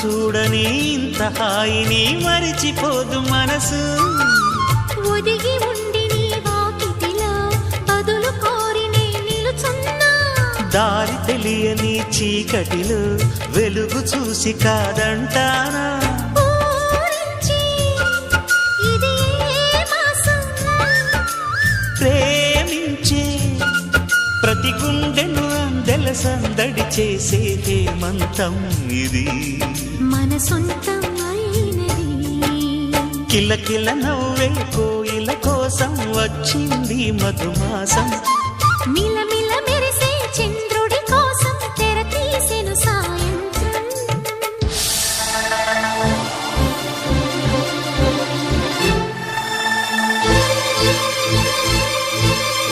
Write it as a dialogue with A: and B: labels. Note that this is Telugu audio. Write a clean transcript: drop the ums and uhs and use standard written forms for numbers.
A: చూడని ఇంత హాయిని మరిచిపోదు మనసు.
B: ఒదిగి ఉండి నీ వాకిటిలో బదులు కోరి నే నిలుచున్నా.
A: దారి తెలియని చీకటిలో వెలుగు చూసి కాదంటానా.
B: ఊరించి ఇది ఏ మాసం?
A: ప్రేమించే ప్రతి గుండెను అందెల సందడి చేసే హేమంతం ఇది.
B: మన సొంతం అయినది.
A: కిలకిల నవ్వే కోయిల కోసం వచ్చింది మధుమాసం.
B: మిలమిల